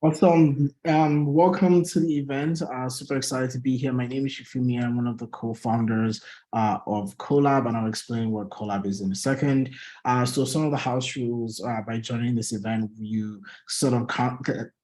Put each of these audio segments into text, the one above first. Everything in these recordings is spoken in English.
Awesome. Welcome to the event. Super excited to be here. My name is Shifumi. I'm one of the co-founders of Collab, and I'll explain what Collab is in a second. So some of the house rules by joining this event, you sort of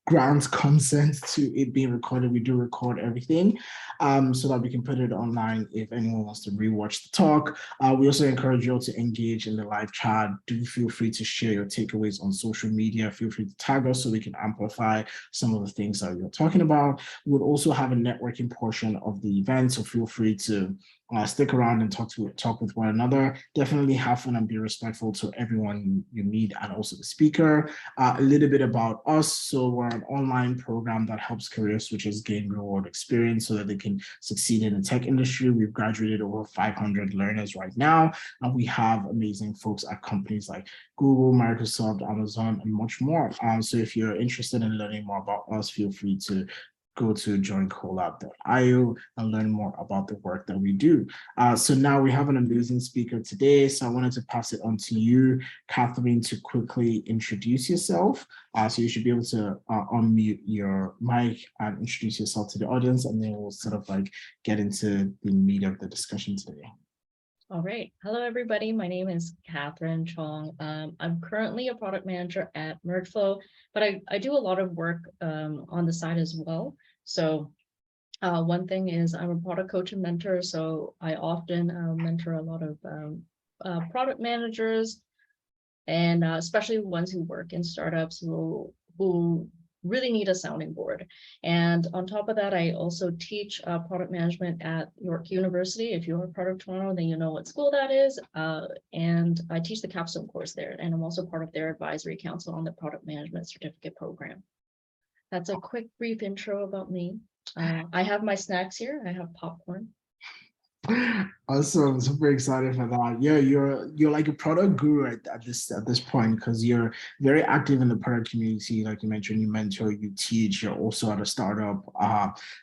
grant consent to it being recorded. We do record everything so that we can put it online if anyone wants to rewatch the talk. We also encourage you all to engage in the live chat. Do feel free to share your takeaways on social media. Feel free to tag us so we can amplify some of the things that you're talking about. We'll also have a networking portion of the event, so feel free to stick around and talk with one another. Definitely have fun and be respectful to everyone you meet and also the speaker. A little bit about us. So we're an online program that helps career switchers gain real world experience so that they can succeed in the tech industry. We've graduated over 500 learners right now, and we have amazing folks at companies like Google, Microsoft, Amazon, and much more. So if you're interested in learning more about us, feel free to go to joincollab.io and learn more about the work that we do. So now we have an amazing speaker today. So I wanted to pass it on to you, Katherine, to quickly introduce yourself. So you should be able to unmute your mic and introduce yourself to the audience, and then we'll sort of like get into the meat of the discussion today. All right. Hello, everybody. My name is Katherine Chong. I'm currently a product manager at MergeFlow, but I do a lot of work on the side as well. So one thing is I'm a product coach and mentor. So I often mentor a lot of product managers, and especially ones who work in startups who really need a sounding board. And on top of that, I also teach product management at York University. If you're a part of Toronto, then you know what school that is. And I teach the capstone course there. And I'm also part of their advisory council on the product management certificate program. That's a quick, brief intro about me. I have my snacks here. I have popcorn. Awesome, super excited for that. Yeah, you're like a product guru at this point because you're very active in the product community. Like you mentioned, you mentor, you teach, you're also at a startup.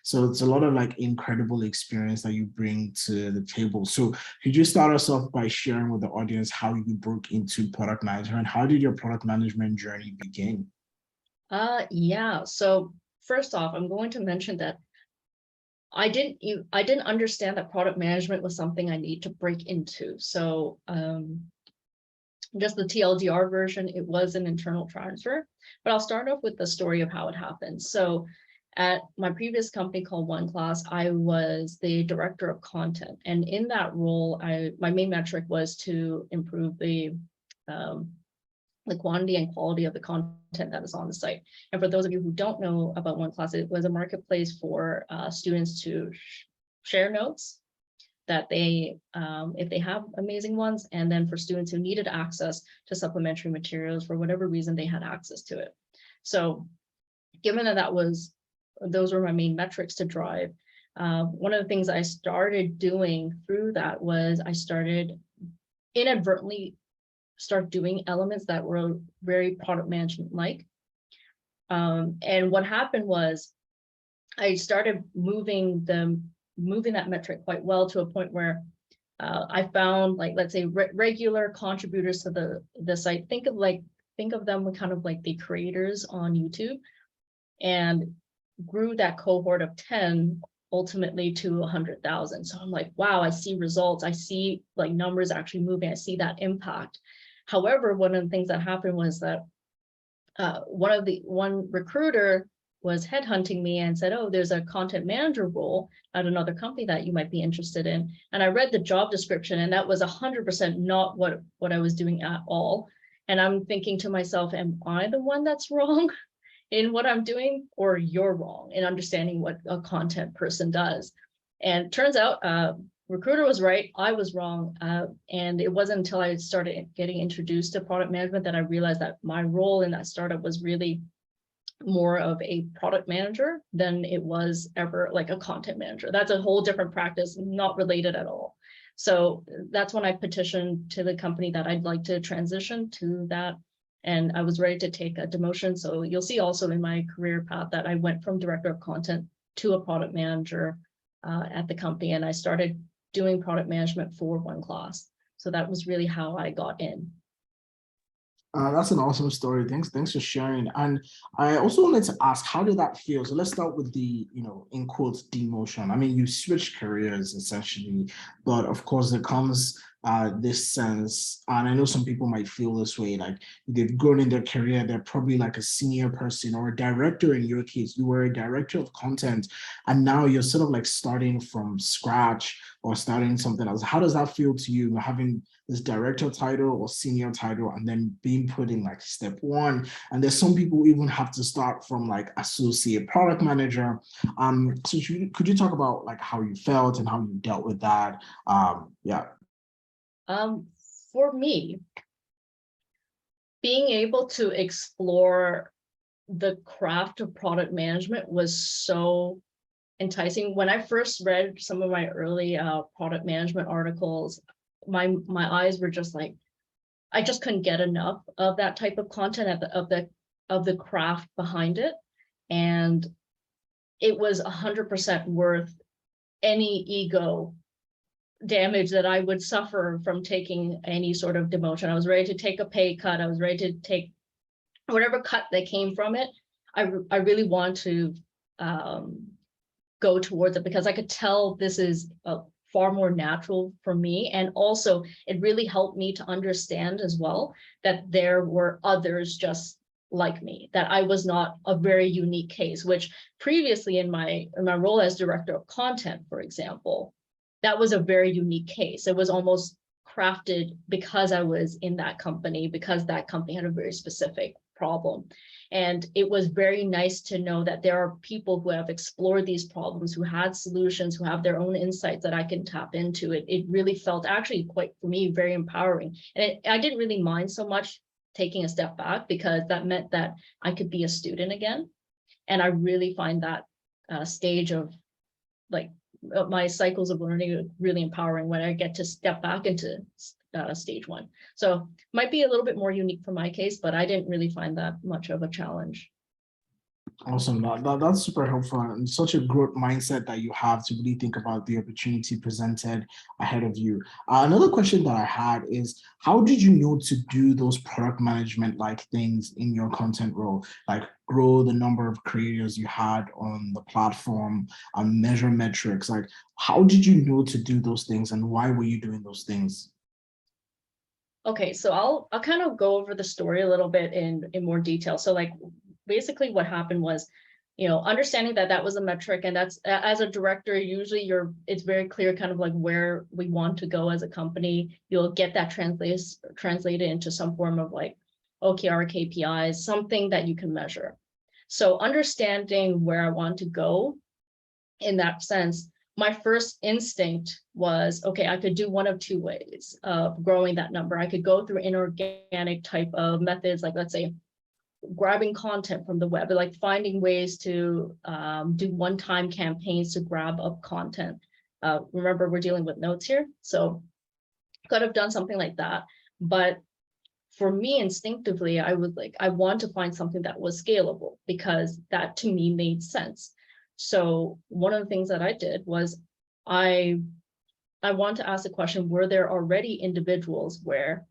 So it's a lot of like incredible experience that you bring to the table. So could you start us off by sharing with the audience how you broke into product management? How did your product management journey begin? Yeah. So first off, I'm going to mention that I didn't understand that product management was something I need to break into. So just the TLDR version, it was an internal transfer, but I'll start off with the story of how it happened. So at my previous company called One Class, I was the director of content. And in that role, my main metric was to improve the quantity and quality of the content that is on the site. And for those of you who don't know about One Class, it was a marketplace for students to share notes that they, if they have amazing ones, and then for students who needed access to supplementary materials for whatever reason, they had access to it. So given that those were my main metrics to drive, one of the things I started doing through that was I started inadvertently start doing elements that were very product management like. And what happened was I started moving that metric quite well to a point where I found, like, let's say regular contributors to the site. Think of them kind of like the creators on YouTube, and grew that cohort of 10 ultimately to 100,000. So I'm like, wow, I see results. I see like numbers actually moving. I see that impact. However, one of the things that happened was that one recruiter was headhunting me and said, oh, there's a content manager role at another company that you might be interested in. And I read the job description, and that was 100% not what I was doing at all. And I'm thinking to myself, am I the one that's wrong in what I'm doing, or you're wrong in understanding what a content person does? And turns out recruiter was right, I was wrong. And it wasn't until I started getting introduced to product management that I realized that my role in that startup was really more of a product manager than it was ever like a content manager. That's a whole different practice, not related at all. So that's when I petitioned to the company that I'd like to transition to that. And I was ready to take a demotion. So you'll see also in my career path that I went from director of content to a product manager at the company. And I started doing product management for One Class. So that was really how I got in. That's an awesome story. Thanks for sharing. And I also wanted to ask, how did that feel? So let's start with the, in quotes, demotion. I mean, you switched careers essentially, but of course there comes this sense, and I know some people might feel this way, like they've grown in their career, they're probably like a senior person or a director in your case. You were a director of content, and now you're sort of like starting from scratch or starting something else. How does that feel to you, having this director title or senior title and then being put in like step one? And there's some people who even have to start from like associate product manager. So could you talk about like how you felt and how you dealt with that? Yeah. For me, being able to explore the craft of product management was so enticing. When I first read some of my early product management articles, my eyes were just like, I just couldn't get enough of that type of content, of the craft behind it. And it was 100% worth any ego damage that I would suffer from taking any sort of demotion. I was ready to take a pay cut. I was ready to take whatever cut that came from it. I really want to go towards it because I could tell this is far more natural for me. And also it really helped me to understand as well that there were others just like me, that I was not a very unique case, which previously in my role as director of content, for example, that was a very unique case. It was almost crafted because I was in that company, because that company had a very specific problem. And it was very nice to know that there are people who have explored these problems, who had solutions, who have their own insights that I can tap into. It really felt actually quite, for me, very empowering. And I didn't really mind so much taking a step back because that meant that I could be a student again. And I really find that stage of like my cycles of learning really empowering when I get to step back into stage one. So might be a little bit more unique for my case, but I didn't really find that much of a challenge. Awesome. That's super helpful and such a growth mindset that you have to really think about the opportunity presented ahead of you. Another question that I had is, how did you know to do those product management like things in your content role, like grow the number of creators you had on the platform and measure metrics? Like, how did you know to do those things and why were you doing those things? Okay, so I'll kind of go over the story a little bit in more detail. So like basically what happened was, understanding that that was a metric, and that's, as a director, usually it's very clear kind of like where we want to go as a company. You'll get that translated into some form of like OKR, KPIs, something that you can measure. So understanding where I want to go in that sense, my first instinct was, okay, I could do one of two ways of growing that number. I could go through inorganic type of methods, like let's say grabbing content from the web, like finding ways to do one-time campaigns to grab up content. Remember, we're dealing with notes here, so could have done something like that. But for me, instinctively, I was like, I want to find something that was scalable because that to me made sense. So one of the things that I did was I want to ask the question, were there already individuals where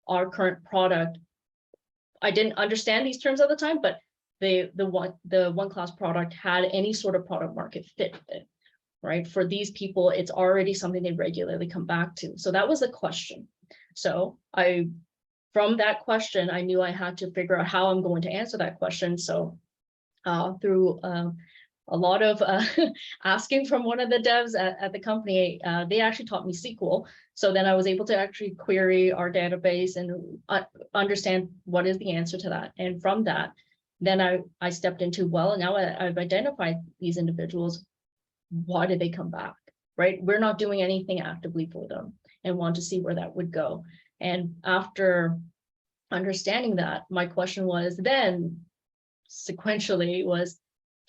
our current product, I didn't understand these terms at the time, but the one class product had any sort of product market fit with it, right? For these people, it's already something they regularly come back to. So that was the question. So from that question, I knew I had to figure out how I'm going to answer that question. So through a lot of asking from one of the devs at the company, they actually taught me SQL. So then I was able to actually query our database and understand what is the answer to that. And from that, then I stepped into, well, now I've identified these individuals. Why did they come back, right? We're not doing anything actively for them and want to see where that would go. And after understanding that, my question was then sequentially was,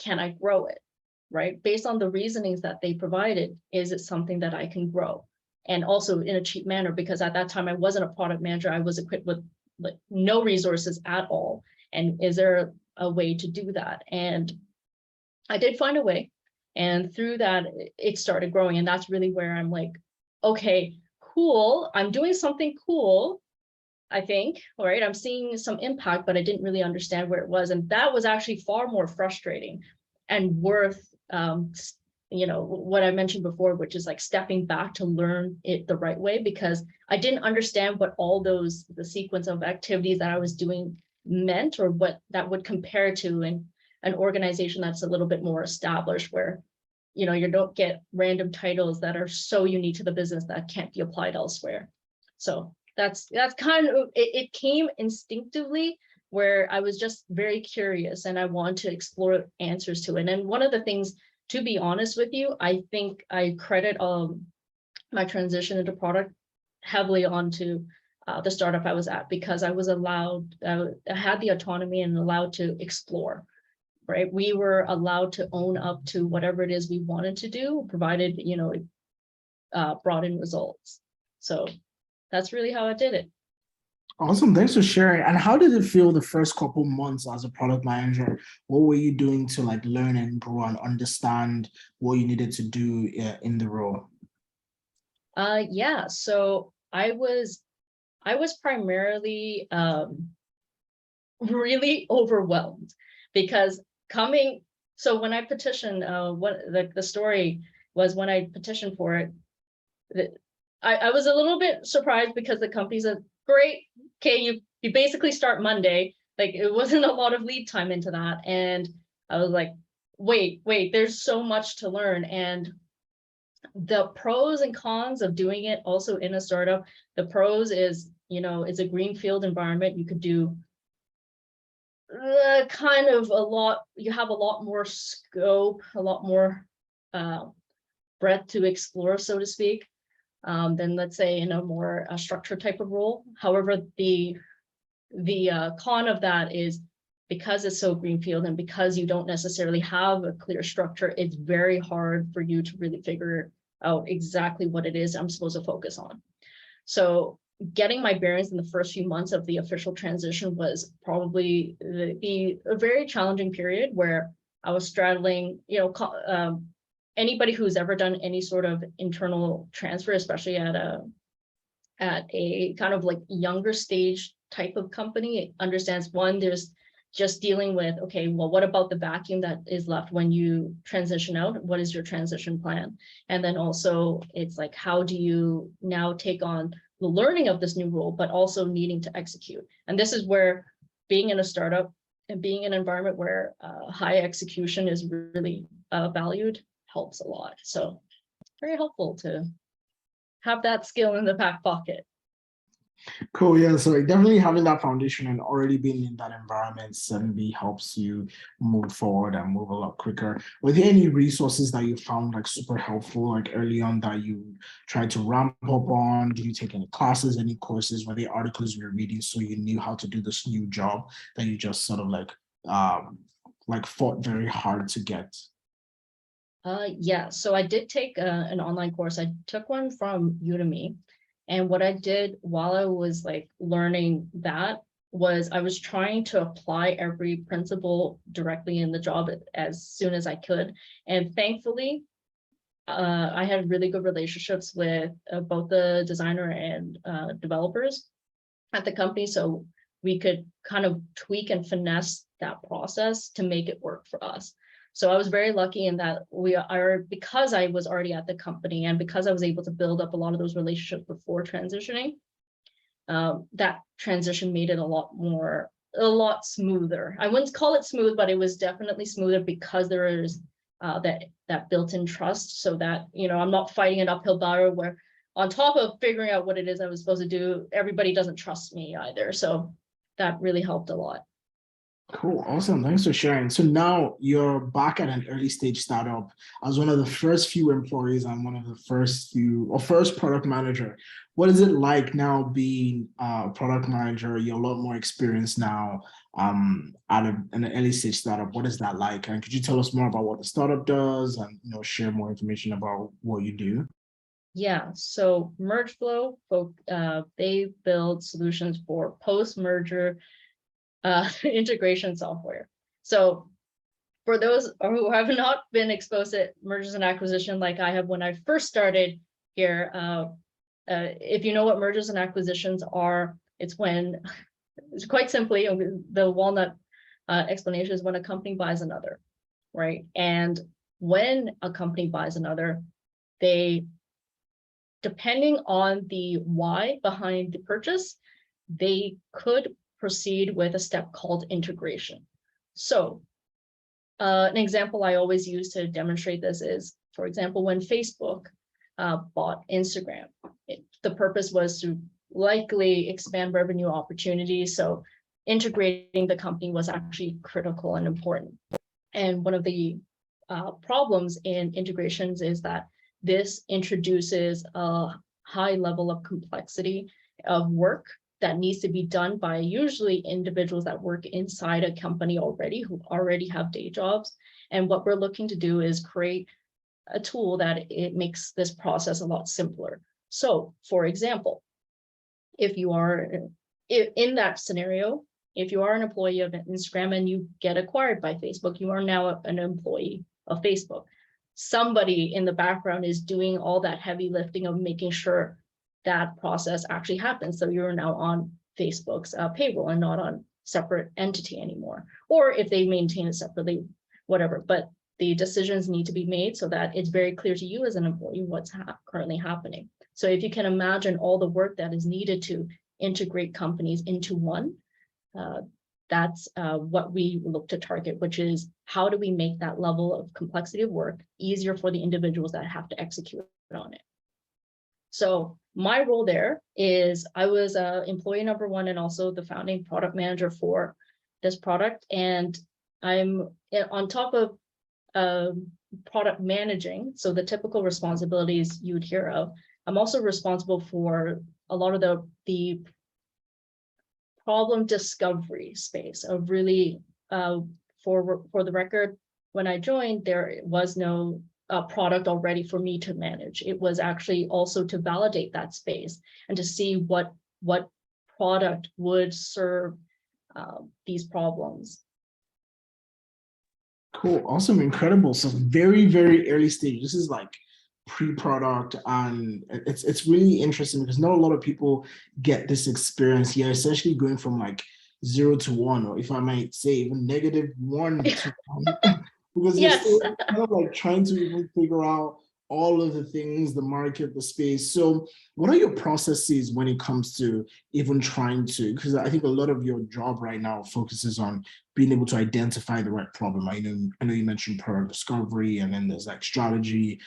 can I grow it, right? Based on the reasonings that they provided, is it something that I can grow? And also in a cheap manner, because at that time I wasn't a product manager, I was equipped with like no resources at all. And is there a way to do that? And I did find a way. And through that, it started growing. And that's really where I'm like, okay, cool, I'm doing something cool. I think, right? I'm seeing some impact, but I didn't really understand where it was. And that was actually far more frustrating and worth, what I mentioned before, which is like stepping back to learn it the right way, because I didn't understand what all the sequence of activities that I was doing meant, or what that would compare to in an organization that's a little bit more established, where, you don't get random titles that are so unique to the business that can't be applied elsewhere. So that's kind of it came instinctively, where I was just very curious and I want to explore answers to it. And one of the things, to be honest with you, I think I credit my transition into product heavily onto the startup I was at, because I was allowed, I had the autonomy and allowed to explore. Right, we were allowed to own up to whatever it is we wanted to do, provided it brought in results. So that's really how I did it. Awesome. Thanks for sharing. And how did it feel the first couple months as a product manager? What were you doing to like learn and grow and understand what you needed to do in the role? Yeah, so I was primarily really overwhelmed, because so when I petitioned, what the story was, when I petitioned for it, I was a little bit surprised, because the company said, great, okay, you basically start Monday. Like, it wasn't a lot of lead time into that. And I was like, wait, there's so much to learn. And the pros and cons of doing it also in a startup, the pros is, it's a greenfield environment. You could do kind of a lot, you have a lot more scope, a lot more breadth to explore, so to speak, than, let's say, in a more structured type of role. However, the con of that is, because it's so greenfield and because you don't necessarily have a clear structure, it's very hard for you to really figure out exactly what it is I'm supposed to focus on. So getting my bearings in the first few months of the official transition was probably a very challenging period, where I was straddling, anybody who's ever done any sort of internal transfer, especially at a kind of like younger stage type of company, understands, one, there's just dealing with, okay, well, what about the vacuum that is left when you transition out? What is your transition plan? And then also, it's like, how do you now take on the learning of this new role, but also needing to execute? And this is where being in a startup and being in an environment where high execution is really valued helps a lot. So very helpful to have that skill in the back pocket. Cool. Yeah. So like, definitely having that foundation and already being in that environment certainly helps you move forward and move a lot quicker. Were there any resources that you found like super helpful, like early on, that you tried to ramp up on? Did you take any classes, any courses? Were there articles you were reading so you knew how to do this new job that you just sort of like fought very hard to get? Yeah, so I did take an online course. I took one from Udemy. And what I did while I was like learning that was, I was trying to apply every principle directly in the job as soon as I could. And thankfully, I had really good relationships with both the designer and developers at the company. So we could kind of tweak and finesse that process to make it work for us. So I was very lucky in that because I was already at the company, and because I was able to build up a lot of those relationships before transitioning, that transition made it a lot smoother. I wouldn't call it smooth, but it was definitely smoother, because there is that built-in trust, so that, I'm not fighting an uphill battle where, on top of figuring out what it is I was supposed to do, everybody doesn't trust me either. So that really helped a lot. Cool. Awesome. Thanks for sharing. So now you're back at an early stage startup as one of the first few employees and one of the first product manager. What is it like now being a product manager? You're a lot more experienced now at an early stage startup. What is that like? And could you tell us more about what the startup does, and share more information about what you do? Yeah, so MergeFlow, they build solutions for post-merger integration software. So for those who have not been exposed to mergers and acquisition like I have when I first started here, if you know what mergers and acquisitions are, It's when, it's quite simply, the walnut explanation is when a company buys another, right? And when a company buys another, they, depending on the why behind the purchase, they could proceed with a step called integration. So an example I always use to demonstrate this is, for example, when Facebook bought Instagram, the purpose was to likely expand revenue opportunities. So integrating the company was actually critical and important. And one of the problems in integrations is that this introduces a high level of complexity of work that needs to be done by usually individuals that work inside a company already, who already have day jobs. And what we're looking to do is create a tool that it makes this process a lot simpler. So, for example, if you are in that scenario, if you are an employee of Instagram and you get acquired by Facebook, you are now an employee of Facebook. Somebody in the background is doing all that heavy lifting of making sure that process actually happens. So you're now on Facebook's payroll and not on separate entity anymore. Or if they maintain it separately, whatever. But the decisions need to be made so that it's very clear to you as an employee what's currently happening. So if you can imagine all the work that is needed to integrate companies into one, that's what we look to target, which is how do we make that level of complexity of work easier for the individuals that have to execute on it. So my role there is I was employee number one and also the founding product manager for this product. And I'm on top of product managing, so the typical responsibilities you would hear of, I'm also responsible for a lot of the problem discovery space of really, for the record, when I joined, there was no product already for me to manage. It was actually also to validate that space and to see what product would serve these problems. Cool, awesome, incredible. So very, very early stage. This is like pre-product, and it's really interesting because not a lot of people get this experience here, essentially going from like 0 to 1, or if I might say even -1 to 1, because you're Yes. still kind of like trying to even figure out all of the things, the market, the space. So what are your processes when it comes to even trying to, because I think a lot of your job right now focuses on being able to identify the right problem. I know you mentioned product discovery, and then there's like strategy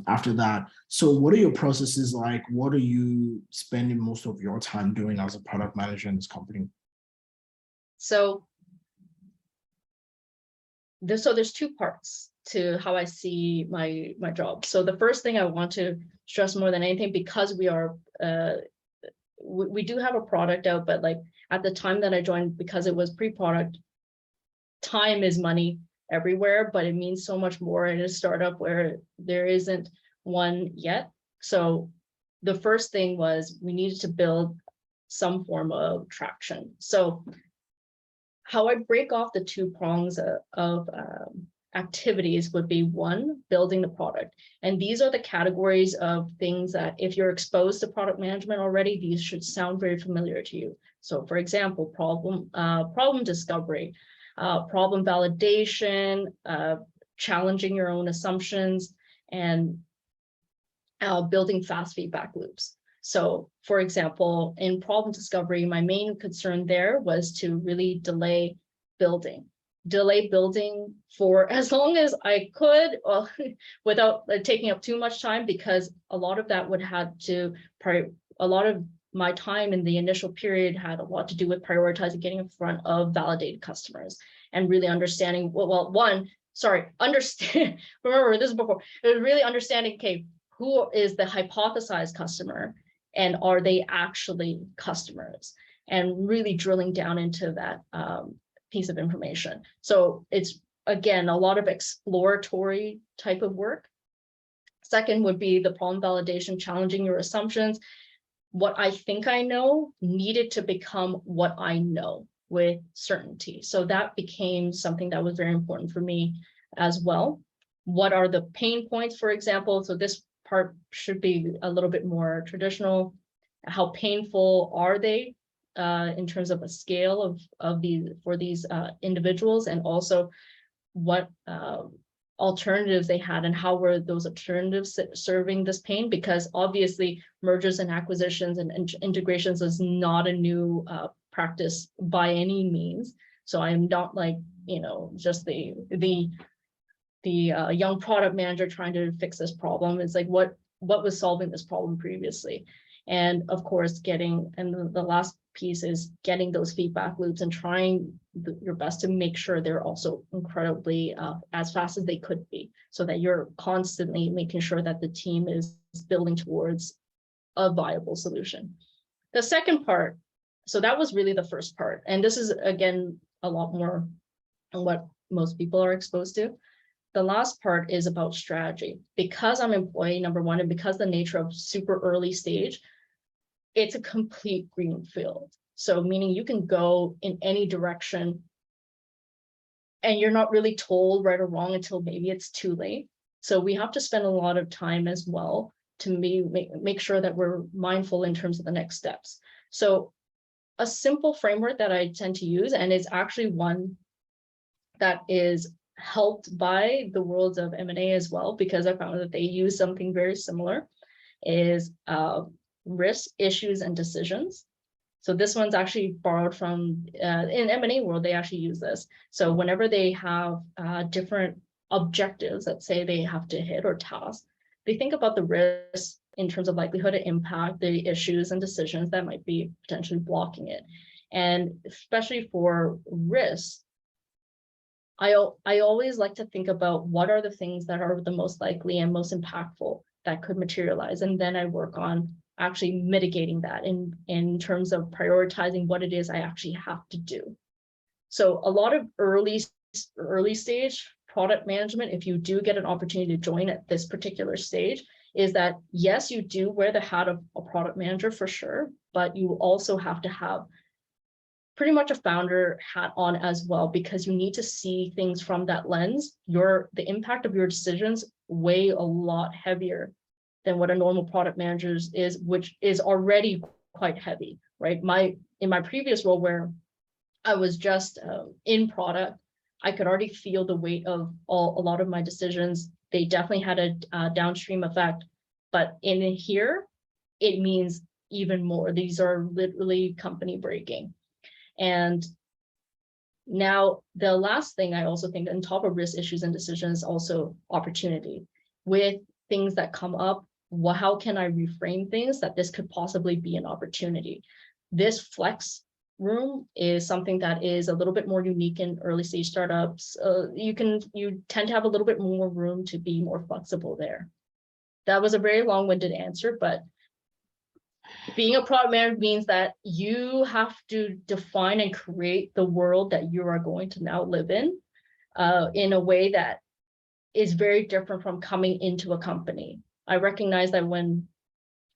after that. So what are your processes like? What are you spending most of your time doing as a product manager in this company? So there's two parts to how I see my job. So the first thing I want to stress more than anything, because we are we do have a product out, but like at the time that I joined, because it was pre-product, time is money everywhere, but it means so much more in a startup where there isn't one yet. So the first thing was we needed to build some form of traction. So how I break off the two prongs of activities would be, one, building the product. And these are the categories of things that if you're exposed to product management already, these should sound very familiar to you. So for example, problem discovery, problem validation, challenging your own assumptions, and building fast feedback loops. So for example, in problem discovery, my main concern there was to really delay building for as long as I could, without taking up too much time, because a lot of that would have to, a lot of my time in the initial period had a lot to do with prioritizing getting in front of validated customers and really understanding, understand, remember this is before, it was really understanding, okay, who is the hypothesized customer and are they actually customers, and really drilling down into that piece of information. So it's, again, a lot of exploratory type of work. Second would be the problem validation, challenging your assumptions. What I think I know needed to become what I know with certainty. So that became something that was very important for me as well. What are the pain points, for example? So this part should be a little bit more traditional. How painful are they? in terms of a scale of these individuals, and also what alternatives they had and how were those alternatives serving this pain, because obviously mergers and acquisitions and integrations is not a new practice by any means. So I'm not like, just the young product manager trying to fix this problem. It's like what was solving this problem previously. And of course, the last piece is getting those feedback loops and trying your best to make sure they're also incredibly as fast as they could be, so that you're constantly making sure that the team is building towards a viable solution. The second part, so that was really the first part. And this is, again, a lot more on what most people are exposed to. The last part is about strategy. Because I'm employee number one, and because the nature of super early stage, it's a complete green field. So meaning you can go in any direction and you're not really told right or wrong until maybe it's too late. So we have to spend a lot of time as well to make sure that we're mindful in terms of the next steps. So a simple framework that I tend to use, and it's actually one that is helped by the worlds of M&A as well, because I found that they use something very similar, is risk, issues, and decisions. So this one's actually borrowed from, in M&A world, they actually use this. So whenever they have different objectives that say they have to hit or task, they think about the risk in terms of likelihood of impact, the issues and decisions that might be potentially blocking it. And especially for risk, I always like to think about what are the things that are the most likely and most impactful that could materialize. And then I work on actually mitigating that in terms of prioritizing what it is I actually have to do. So a lot of early stage product management, if you do get an opportunity to join at this particular stage, is that yes, you do wear the hat of a product manager for sure, but you also have to have pretty much a founder hat on as well, because you need to see things from that lens. The impact of your decisions weigh a lot heavier than what a normal product manager is, which is already quite heavy, right? In my previous role, where I was just in product, I could already feel the weight of a lot of my decisions. They definitely had a downstream effect, but in here, it means even more. These are literally company breaking. And now the last thing I also think on top of risk, issues, and decisions, also opportunity. With things that come up, how can I reframe things that this could possibly be an opportunity? This flex room is something that is a little bit more unique in early stage startups. You tend to have a little bit more room to be more flexible there. That was a very long-winded answer, but being a product manager means that you have to define and create the world that you are going to now live in a way that is very different from coming into a company. I recognize that when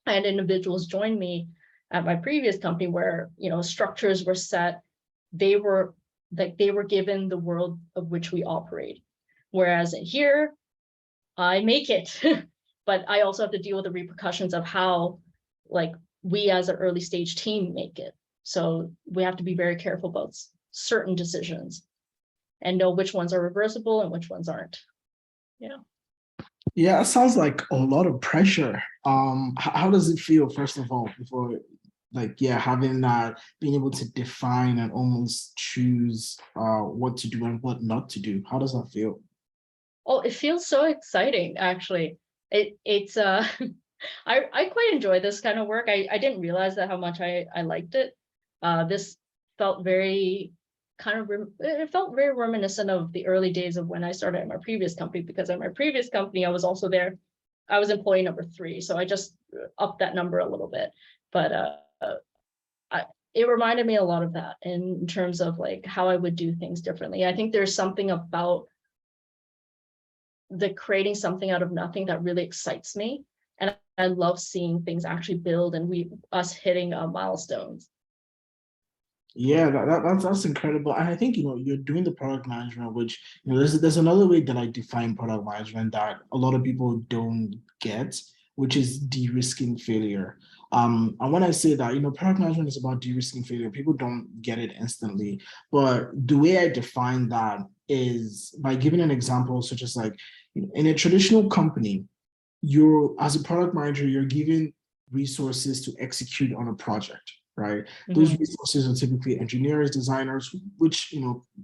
I had individuals join me at my previous company where, structures were set, they were given the world of which we operate. Whereas here, I make it, but I also have to deal with the repercussions of how, we as an early stage team make it. So we have to be very careful about certain decisions and know which ones are reversible and which ones aren't. Yeah, it sounds like a lot of pressure. How does it feel, first of all, before having that, being able to define and almost choose what to do and what not to do? How does that feel? Oh, it feels so exciting, actually. It's I quite enjoy this kind of work. I didn't realize that how much I liked it. This felt very it felt very reminiscent of the early days of when I started at my previous company, because at my previous company, I was also there. I was employee number 3, so I just upped that number a little bit. But it reminded me a lot of that in terms of how I would do things differently. I think there's something about the creating something out of nothing that really excites me. And I love seeing things actually build and us hitting milestones. Yeah, that's incredible. And I think, you're doing the product management, which, there's another way that I define product management that a lot of people don't get, which is de-risking failure. And when I say that, product management is about de-risking failure. People don't get it instantly, but the way I define that is by giving an example, such as like in a traditional company, you're as a product manager, you're given resources to execute on a project, right? Those resources are typically engineers, designers, which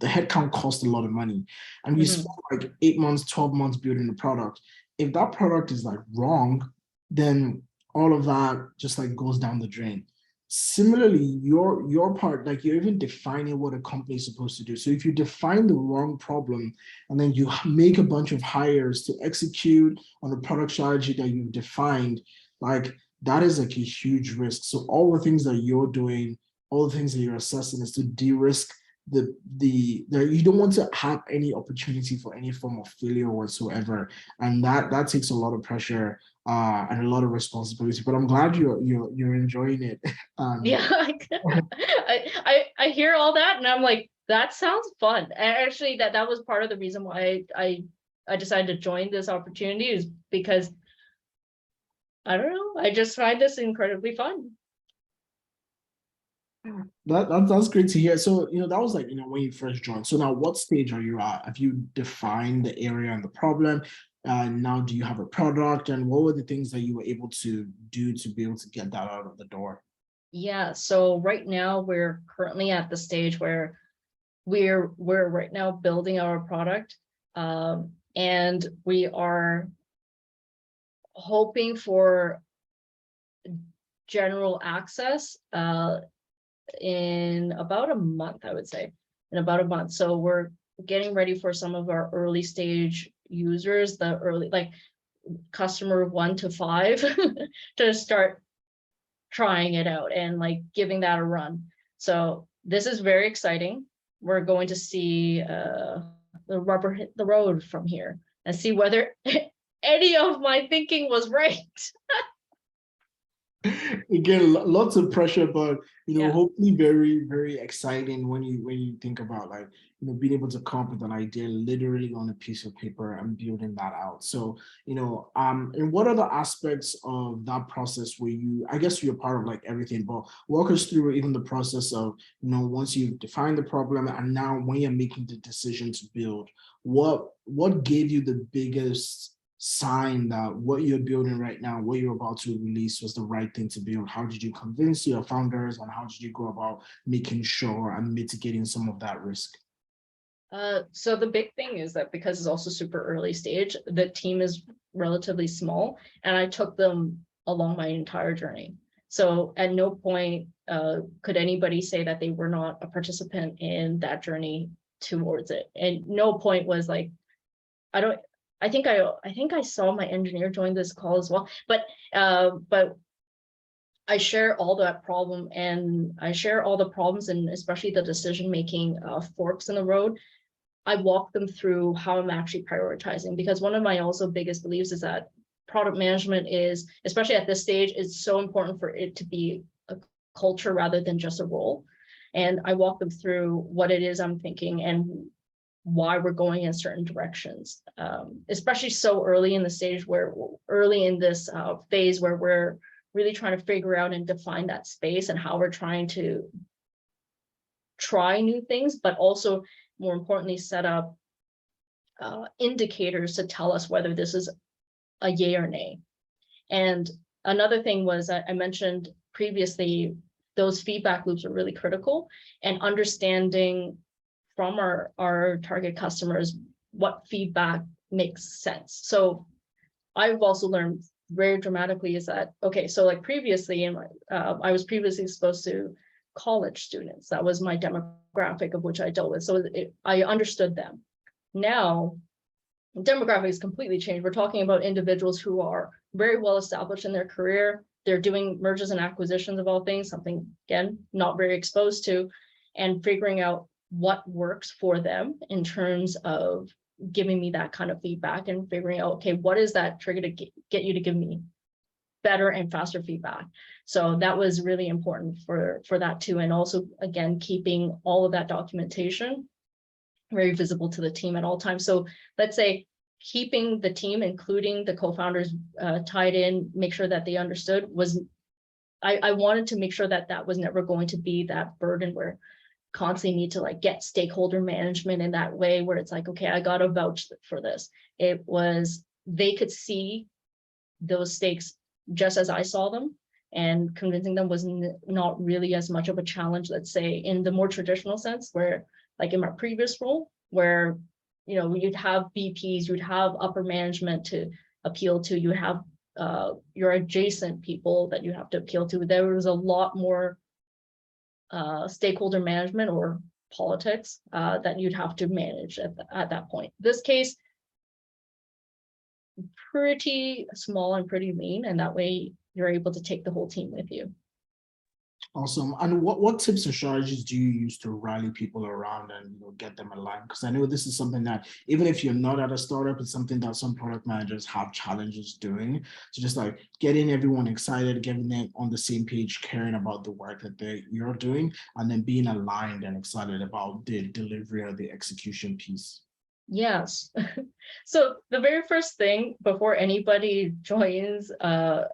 the headcount costs a lot of money. And we spend like 8 months, 12 months building the product. If that product is like wrong, then all of that just like goes down the drain. Similarly, your part, like you're even defining what a company is supposed to do. So if you define the wrong problem and then you make a bunch of hires to execute on the product strategy that you've defined, like that is like a huge risk. So all the things that you're doing, all the things that you're assessing is to de-risk the you don't want to have any opportunity for any form of failure whatsoever, and that takes a lot of pressure and a lot of responsibility. But I'm glad you're enjoying it. Yeah, I hear all that and I'm like, that sounds fun. Actually, that was part of the reason why I decided to join this opportunity, is because I don't know, I just find this incredibly fun. That's great to hear. So, that was like, when you first joined. So now what stage are you at? Have you defined the area and the problem? Now do you have a product, and what were the things that you were able to do to be able to get that out of the door? Yeah, so right now we're currently at the stage where we're right now building our product, and we are hoping for general access in about a month, I would say, in about a month. So we're getting ready for some of our early stage users, the early, like customer 1 to 5 to start trying it out and like giving that a run. So this is very exciting. We're going to see the rubber hit the road from here and see whether any of my thinking was right. Again, lots of pressure, but Yeah. hopefully very, very exciting when you think about like being able to come up with an idea literally on a piece of paper and building that out. So and what are the aspects of that process where I guess you're part of like everything, but walk us through even the process of once you've defined the problem and now when you're making the decision to build, what gave you the biggest sign that what you're building right now, what you're about to release was the right thing to build? How did you convince your founders, and how did you go about making sure and mitigating some of that risk? So the big thing is that because it's also super early stage, the team is relatively small, and I took them along my entire journey. So at no point could anybody say that they were not a participant in that journey towards it. And no point was like, I think I saw my engineer join this call as well, but I share all that problem, and I share all the problems, and especially the decision-making forks in the road. I walk them through how I'm actually prioritizing, because one of my also biggest beliefs is that product management is, especially at this stage, is so important for it to be a culture rather than just a role. And I walk them through what it is I'm thinking and why we're going in certain directions, especially so early in the stage, where early in this phase where we're really trying to figure out and define that space and how we're trying to try new things, but also more importantly, set up indicators to tell us whether this is a yay or nay. And another thing was, I mentioned previously, those feedback loops are really critical, and understanding from our target customers what feedback makes sense. So I've also learned very dramatically is that, okay, so like previously in my, I was previously exposed to college students. That was my demographic of which I dealt with. So I understood them. Now, demographic has completely changed. We're talking about individuals who are very well established in their career. They're doing mergers and acquisitions of all things, something, again, not very exposed to, and figuring out what works for them in terms of giving me that kind of feedback and figuring out, okay, what is that trigger to get you to give me better and faster feedback. So that was really important for that too. And also, again, keeping all of that documentation very visible to the team at all times. So let's say keeping the team, including the co-founders, tied in, make sure that they understood was, I wanted to make sure that that was never going to be that burden where constantly need to like get stakeholder management in that way where it's like, okay, I got to vouch for this. It was, they could see those stakes just as I saw them, and convincing them was not really as much of a challenge, let's say, in the more traditional sense, where like in my previous role, where, you know, you'd have VPs, you'd have upper management to appeal to, you have your adjacent people that you have to appeal to. There was a lot more stakeholder management or politics that you'd have to manage at that point. This case, pretty small and pretty lean, and that way you're able to take the whole team with you. Awesome. And what tips and strategies do you use to rally people around and, you know, get them aligned? Because I know this is something that even if you're not at a startup, it's something that some product managers have challenges doing. So just like getting everyone excited, getting them on the same page, caring about the work that you're doing, and then being aligned and excited about the delivery or the execution piece. Yes. So the very first thing before anybody joins our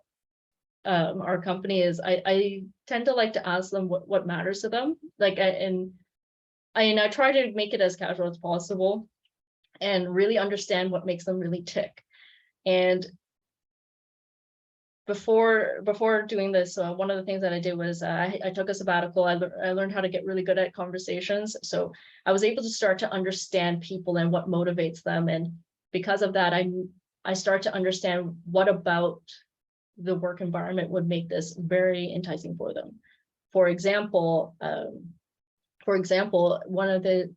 company is I tend to like to ask them what matters to them. Like, and I try to make it as casual as possible and really understand what makes them really tick. And before doing this, one of the things that I did was I took a sabbatical. I learned how to get really good at conversations. So I was able to start to understand people and what motivates them. And because of that, I start to understand what about the work environment would make this very enticing for them. For example, one of the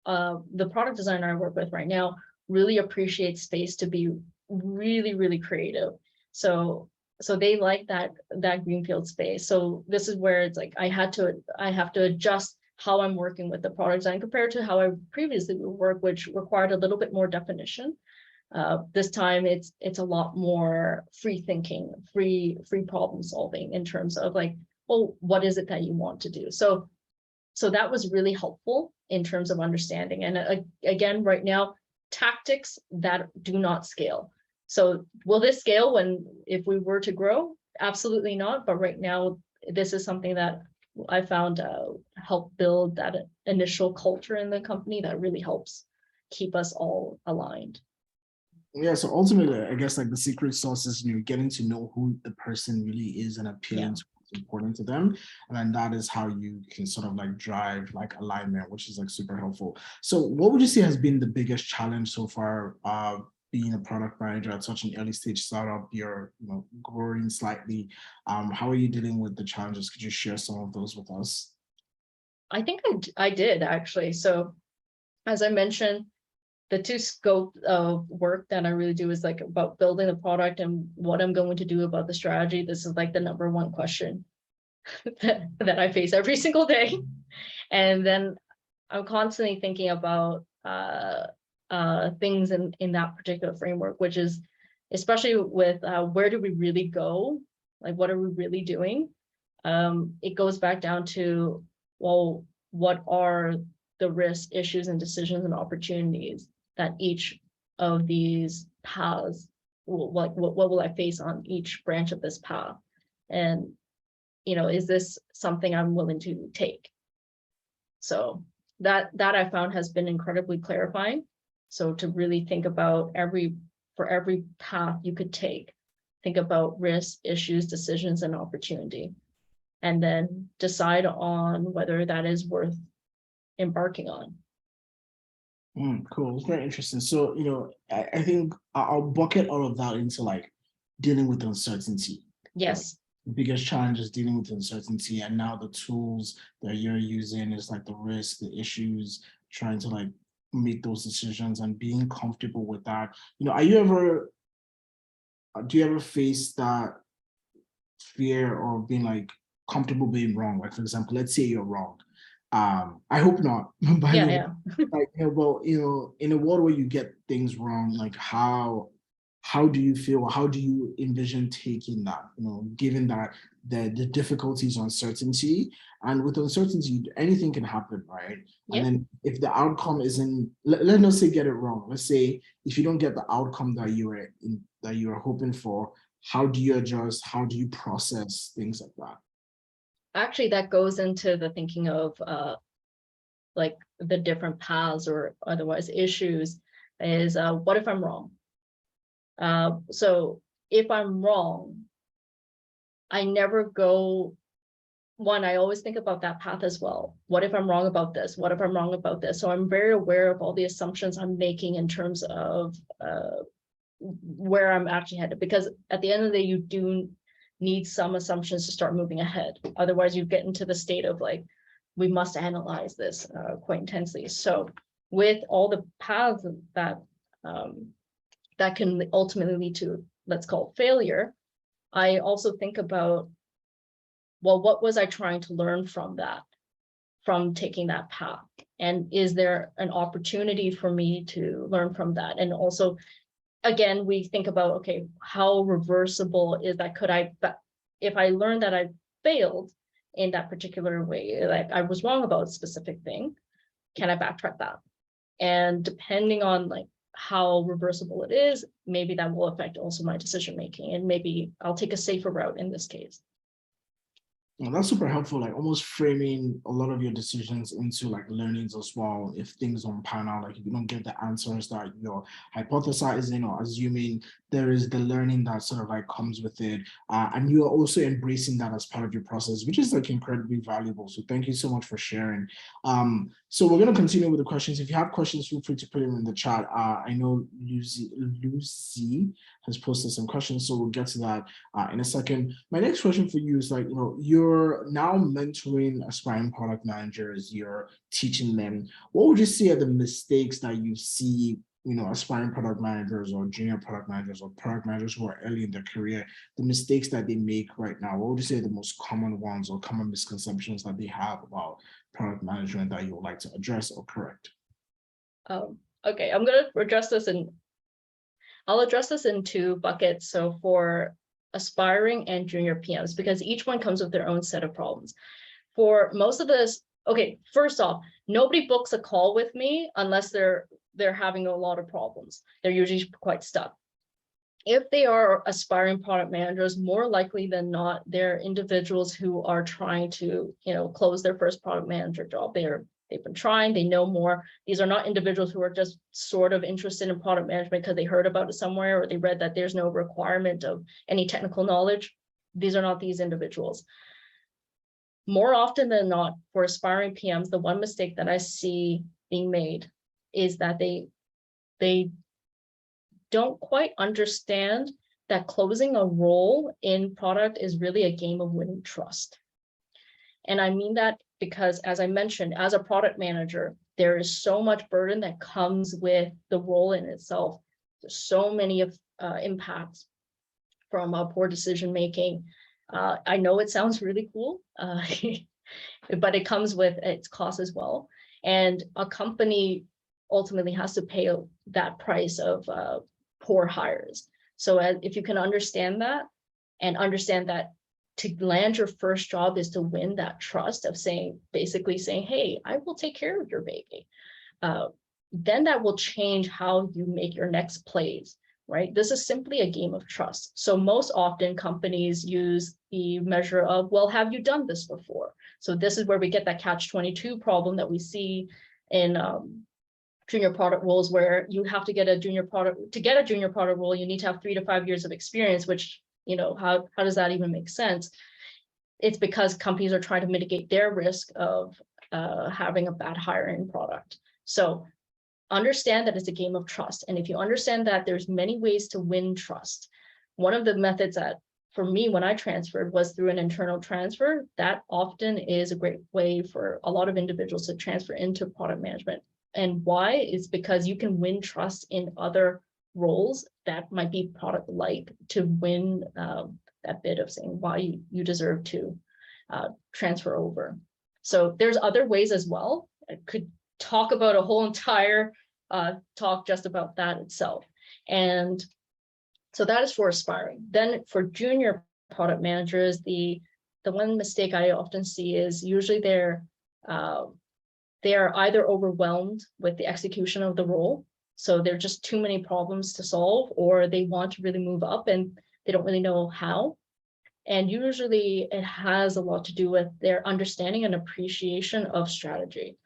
product designer I work with right now really appreciates space to be really, really creative. So they like that greenfield space. So this is where it's like I have to adjust how I'm working with the product design compared to how I previously would work, which required a little bit more definition. This time it's a lot more free thinking, free problem solving in terms of like, well, what is it that you want to do? So that was really helpful in terms of understanding. And again, right now, tactics that do not scale. So will this scale if we were to grow? Absolutely not. But right now, this is something that I found help build that initial culture in the company that really helps keep us all aligned. Yeah, so ultimately, I guess like the secret sauce is, you know, getting to know who the person really is and appealing to what's important to them. And then that is how you can sort of like drive like alignment, which is like super helpful. So what would you say has been the biggest challenge so far, being a product manager at such an early stage startup? You're, you know, growing slightly. How are you dealing with the challenges? Could you share some of those with us? I think I did actually. So as I mentioned, the two scope of work that I really do is like about building the product and what I'm going to do about the strategy. This is like the number one question that I face every single day. And then I'm constantly thinking about things in that particular framework, which is especially with where do we really go? Like, what are we really doing? It goes back down to, well, what are the risks, issues, and decisions and opportunities that each of these paths what will I face on each branch of this path? And, you know, is this something I'm willing to take? So that I found has been incredibly clarifying. So to really think about for every path you could take, think about risks, issues, decisions, and opportunity, and then decide on whether that is worth embarking on. Cool. It's very interesting. So, you know, I think I'll bucket all of that into like dealing with uncertainty. Yes. The biggest challenge is dealing with uncertainty, and now the tools that you're using is like the risk, the issues, trying to like make those decisions and being comfortable with that. You know, do you ever face that fear of being like comfortable being wrong? Like, for example, let's say you're wrong. I hope not. But Yeah. like, well, you know, in a world where you get things wrong, like how do you feel? How do you envision taking that? You know, given that the difficulties, uncertainty, and with uncertainty, anything can happen, right? Yeah. And then if the outcome isn't, let's not say get it wrong. Let's say if you don't get the outcome that you were hoping for, how do you adjust? How do you process things like that? Actually, that goes into the thinking of like the different paths or otherwise issues is what if I'm wrong? So if I'm wrong, I never go, one, I always think about that path as well. What if I'm wrong about this? What if I'm wrong about this? So I'm very aware of all the assumptions I'm making in terms of where I'm actually headed, because at the end of the day, you do need some assumptions to start moving ahead. Otherwise, you get into the state of like, we must analyze this quite intensely. So with all the paths that that can ultimately lead to, let's call it failure, I also think about, well, what was I trying to learn from that, from taking that path? And is there an opportunity for me to learn from that? And also, again, we think about, okay, how reversible is that? Could I, if I learned that I failed in that particular way, like I was wrong about a specific thing, can I backtrack that? And depending on like how reversible it is, maybe that will affect also my decision making, and maybe I'll take a safer route in this case. Well, that's super helpful, like almost framing a lot of your decisions into like learnings as well. If things don't pan out, like if you don't get the answers that you're hypothesizing or assuming, there is the learning that sort of like comes with it. And you are also embracing that as part of your process, which is like incredibly valuable. So thank you so much for sharing. So we're going to continue with the questions. If you have questions, feel free to put them in the chat. I know Lucy has posted some questions, so we'll get to that in a second. My next question for you is like, you're now mentoring aspiring product managers, you're teaching them. What would you say are the mistakes that you see, aspiring product managers or junior product managers or product managers who are early in their career, the mistakes that they make right now? What would you say are the most common ones or common misconceptions that they have about product management that you would like to address or correct? Okay, I'm going to address this I'll address this in two buckets. So for aspiring and junior PMs, because each one comes with their own set of problems. For most of this, okay, first off, nobody books a call with me unless they're having a lot of problems. They're usually quite stuck. If they are aspiring product managers, more likely than not, they're individuals who are trying to, close their first product manager job. They've been trying, they know more. These are not individuals who are just sort of interested in product management because they heard about it somewhere or they read that there's no requirement of any technical knowledge. These are not these individuals. More often than not, for aspiring PMs, the one mistake that I see being made is that they don't quite understand that closing a role in product is really a game of winning trust. And I mean that because, as I mentioned, as a product manager, there is so much burden that comes with the role in itself. There's so many impacts from poor decision making. I know it sounds really cool, but it comes with its cost as well. And a company ultimately has to pay that price of poor hires. So if you can understand that and understand that to land your first job is to win that trust of basically saying, hey, I will take care of your baby. Then that will change how you make your next plays, right? This is simply a game of trust. So most often companies use the measure of, well, have you done this before? So this is where we get that catch-22 problem that we see in junior product roles, where you have to get a junior product role, you need to have 3 to 5 years of experience, which, how does that even make sense? It's because companies are trying to mitigate their risk of having a bad hiring product. So understand that it's a game of trust. And if you understand that there's many ways to win trust, one of the methods that for me, when I transferred, was through an internal transfer. That often is a great way for a lot of individuals to transfer into product management. And why is because you can win trust in other roles that might be product like to win that bit of saying why you deserve to transfer over. So there's other ways as well. I could talk about a whole entire talk just about that itself. And so that is for aspiring. Then for junior product managers, the the one mistake I often see is usually they are either overwhelmed with the execution of the role, so there are just too many problems to solve, or they want to really move up and they don't really know how. And usually it has a lot to do with their understanding and appreciation of strategy.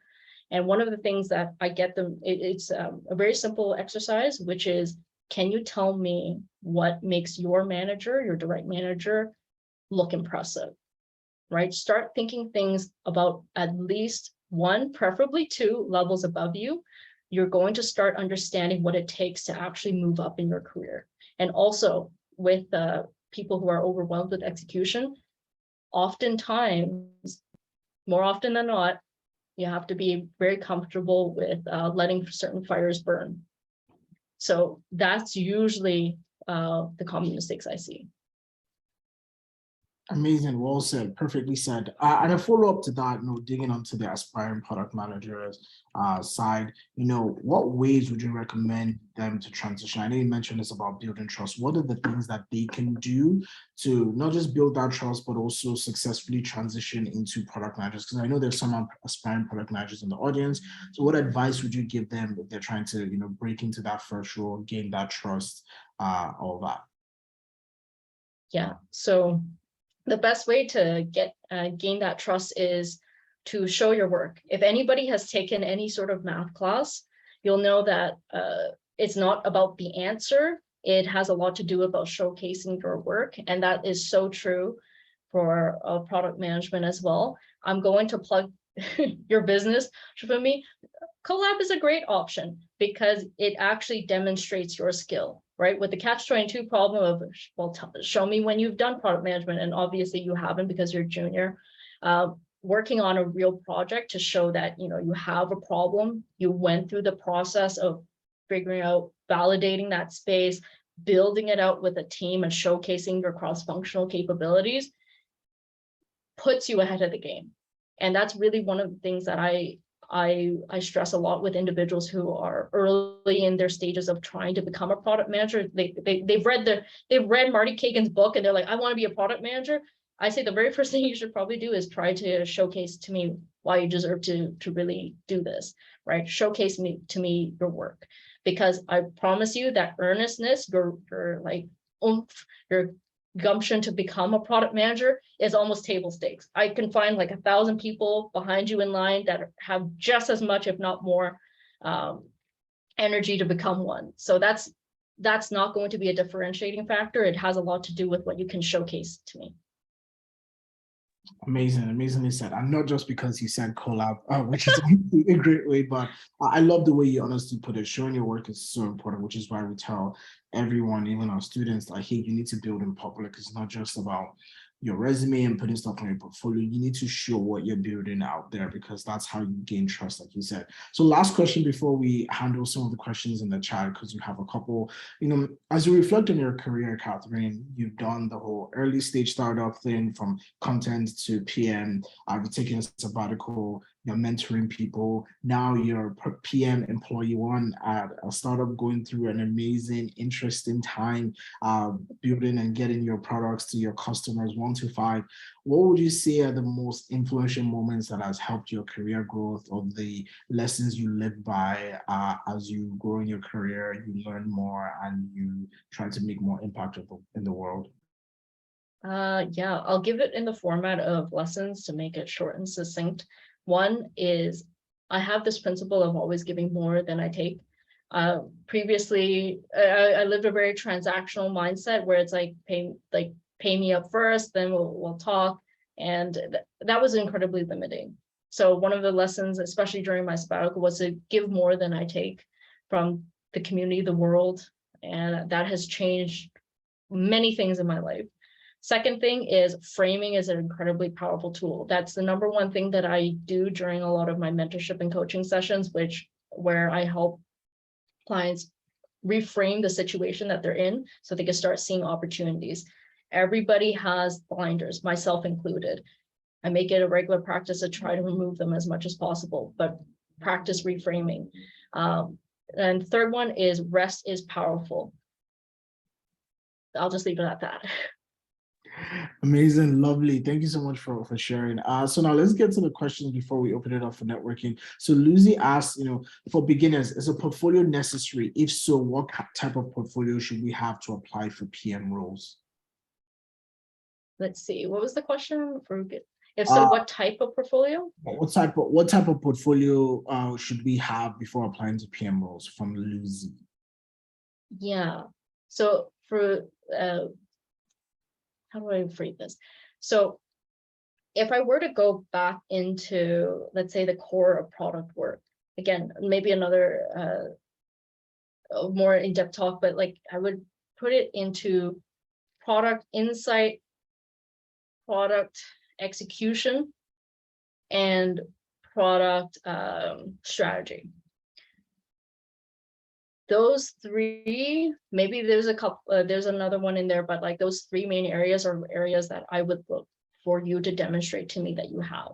And one of the things that I get them, it's a very simple exercise, which is, can you tell me what makes your manager, your direct manager, look impressive, right? Start thinking things about at least one, preferably two levels above you. You're going to start understanding what it takes to actually move up in your career. And also with people who are overwhelmed with execution, oftentimes, more often than not, you have to be very comfortable with letting certain fires burn. So that's usually the common mistakes I see. Amazing, well said, perfectly said. And a follow-up to that, digging onto the aspiring product managers side, what ways would you recommend them to transition? I know you mentioned this about building trust. What are the things that they can do to not just build that trust, but also successfully transition into product managers? Because I know there's some aspiring product managers in the audience. So what advice would you give them if they're trying to, break into that first role, gain that trust, all that? Yeah, so the best way to gain that trust is to show your work. If anybody has taken any sort of math class, you'll know that it's not about the answer. It has a lot to do about showcasing your work. And that is so true for product management as well. I'm going to plug your business for me. Collab is a great option because it actually demonstrates your skill, right? With the catch-22 problem of, well, show me when you've done product management, and obviously you haven't because you're junior. Working on a real project to show that, you have a problem, you went through the process of figuring out, validating that space, building it out with a team and showcasing your cross-functional capabilities puts you ahead of the game. And that's really one of the things that I stress a lot with individuals who are early in their stages of trying to become a product manager. They've read Marty Kagan's book and they're like, I want to be a product manager. I say the very first thing you should probably do is try to showcase to me why you deserve to really do this, right? Showcase to me your work, because I promise you that earnestness, your like oomph, your gumption to become a product manager is almost table stakes. I can find like 1,000 people behind you in line that have just as much, if not more, energy to become one. So that's not going to be a differentiating factor. It has a lot to do with what you can showcase to me. Amazing, amazingly said. And not just because you said collab, which is a great way, but I love the way you honestly put it. Showing your work is so important, which is why we tell everyone, even our students, that hey, you need to build in public. It's not just about your resume and putting stuff on your portfolio. You need to show what you're building out there, because that's how you gain trust, like you said. So last question before we handle some of the questions in the chat, because we have a couple. As you reflect on your career, Katherine, you've done the whole early stage startup thing from content to PM. You've taken a sabbatical, you're mentoring people. Now you're PM employee one at a startup, going through an amazing, interesting time, building and getting your products to your customers 1 to 5. What would you say are the most influential moments that has helped your career growth, or the lessons you live by as you grow in your career, you learn more and you try to make more impact in the world? Yeah, I'll give it in the format of lessons to make it short and succinct. One is I have this principle of always giving more than I take. Previously, I lived a very transactional mindset where it's like pay me up first, then we'll talk, and that was incredibly limiting. So one of the lessons, especially during my sabbatical, was to give more than I take from the community, the world, and that has changed many things in my life. Second thing is framing is an incredibly powerful tool. That's the number one thing that I do during a lot of my mentorship and coaching sessions, where I help clients reframe the situation that they're in so they can start seeing opportunities. Everybody has blinders, myself included. I make it a regular practice to try to remove them as much as possible, but practice reframing. And third one is rest is powerful. I'll just leave it at that. Amazing, lovely. Thank you so much for sharing. So now let's get to the questions before we open it up for networking. So Lucy asks, for beginners, is a portfolio necessary? If so, what type of portfolio should we have to apply for PM roles? Let's see, what was the question for? If so, Uh, what type of portfolio? what type of portfolio should we have before applying to PM roles from Lucy? Yeah. So for how do I phrase this? So if I were to go back into, let's say, the core of product work, again, maybe another more in-depth talk, but like I would put it into product insight, product execution, and product strategy. Those three, maybe there's a couple, there's another one in there, but like those three main areas are areas that I would look for you to demonstrate to me that you have.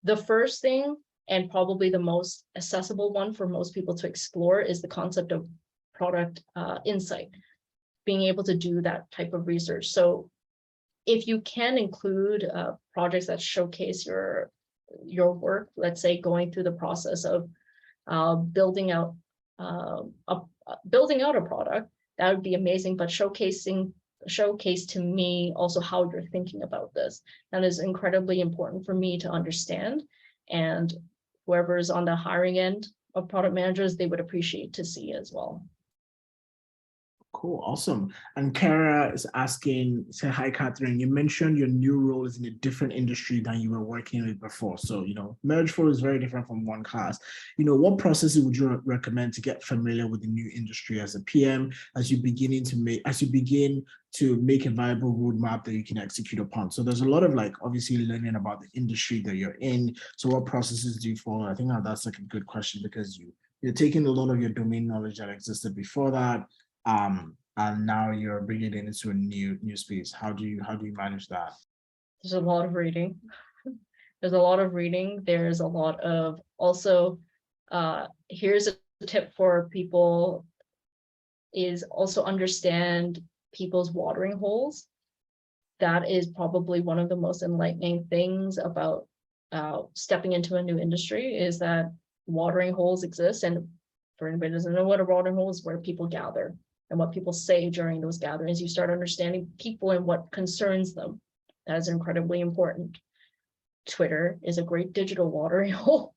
The first thing, and probably the most accessible one for most people to explore, is the concept of product insight, being able to do that type of research. So if you can include projects that showcase your work, let's say going through the process of building out a product, that would be amazing. But showcase to me also how you're thinking about this. That is incredibly important for me to understand. And whoever is on the hiring end of product managers, they would appreciate to see as well. Cool, awesome. And Kara is asking, say hi, Katherine. You mentioned your new role is in a different industry than you were working with before. So, merge flow is very different from one class. What processes would you recommend to get familiar with the new industry as a PM as you begin to make a viable roadmap that you can execute upon? So there's a lot of obviously learning about the industry that you're in. So what processes do you follow? I think that's like a good question because you're taking a lot of your domain knowledge that existed before that. And now you're bringing it into a new space. How do you manage that? There's a lot of reading. There's a lot of reading. There's a lot of also, here's a tip for people, is also understand people's watering holes. That is probably one of the most enlightening things about stepping into a new industry, is that watering holes exist. And for anybody who doesn't know what a watering hole is, where people gather and what people say during those gatherings. You start understanding people and what concerns them. That is incredibly important. Twitter is a great digital watering hole.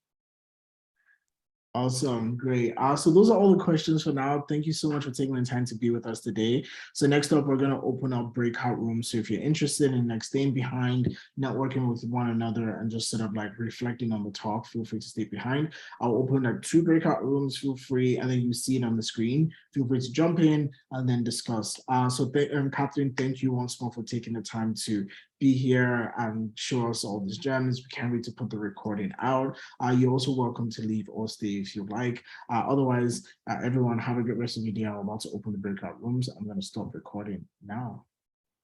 Awesome, great. So those are all the questions for now. Thank you so much for taking the time to be with us today. So next up, we're going to open up breakout rooms. So if you're interested in staying behind, networking with one another, and just sort of reflecting on the talk, feel free to stay behind. I'll open 2 breakout rooms, feel free, and then you see it on the screen. Feel free to jump in and then discuss. So Katherine, thank you once more for taking the time to be here and show us all these gems. We can't wait to put the recording out. You're also welcome to leave or stay if you'd like. Otherwise, everyone have a good rest of your day. I'm about to open the breakout rooms. I'm going to stop recording now.